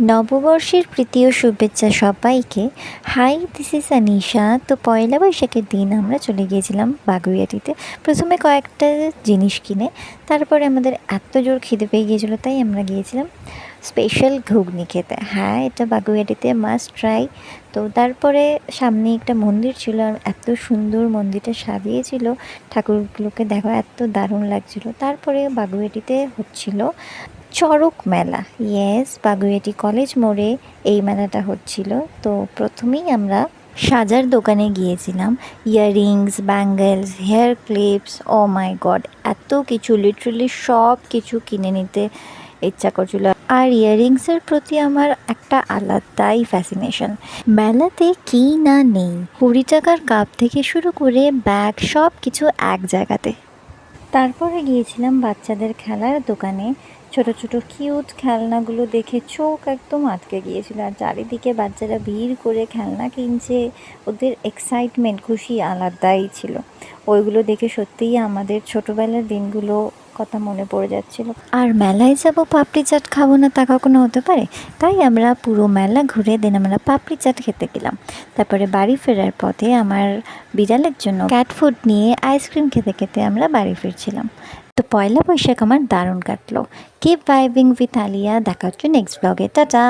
নববর্ষের প্রীতি ও শুভেচ্ছা সবাইকে। Hi, this is Anisha. তো পয়লা বৈশাখের দিন আমরা চলে গিয়েছিলাম বাগুইআটিতে। প্রথমে কয়েকটা জিনিস কিনে তারপরে আমাদের এত জোর খিদে পেয়ে গিয়েছিলো, তাই আমরা গিয়েছিলাম স্পেশাল ঘুগনি খেতে। হ্যাঁ, এটা বাগুইআটিতে মাস্ট ট্রাই। তো তারপরে সামনে একটা মন্দির ছিল, আর এত সুন্দর মন্দিরটা সাজিয়েছিল, ঠাকুরগুলোকে দেখো এত দারুণ লাগছিল। তারপরে বাগুইআটিতে হচ্ছিল চড়ক মেলা। ইয়েস, বাগুইআটি কলেজ মোড়ে এই মেলাটা হচ্ছিল। তো প্রথমেই আমরা সাজার দোকানে গিয়েছিলাম। ইয়াররিংস, ব্যাঙ্গেলস, হেয়ার ক্লিপস, ও মাই গড, এত কিছু, লিটারালি সব কিছু কিনে নিতে ইচ্ছা করছিল। আর ইয়াররিংসের প্রতি আমার একটা আলাদাই ফ্যাসিনেশন। মেলাতে কী না নেই, 20 টাকার কাপ থেকে শুরু করে ব্যাগ, সব কিছু এক জায়গাতে। তারপরে গিয়েছিলাম বাচ্চাদের খেলার দোকানে। ছোট ছোট কিউট খেলনাগুলো দেখে চোখ একদম আটকে গিয়েছিল, আর চারিদিকে বাচ্চারা ভিড় করে খেলনা কিনছে। ওদের এক্সাইটমেন্ট, খুশি আলাদাই ছিল। ওইগুলো দেখে সত্যিই আমাদের ছোটোবেলার দিনগুলো কথা মনে পড়ে যাচ্ছিল। আর মেলায় যাব, পাপড়ি চাট খাবো না তা কখনো হতে পারে? তাই আমরা পুরো মেলা ঘুরে দিন আমরা পাপড়ি চাট খেতে গেলাম। তারপরে বাড়ি ফেরার পথে আমার বিড়ালের জন্য ক্যাট ফুড নিয়ে আইসক্রিম খেতে খেতে আমরা বাড়ি ফিরছিলাম। তো পয়লা বৈশাখ আমার দারুণ কাটলো। Keep vibing with Alia. দেখা হচ্ছে নেক্সট ব্লগে। টাটা।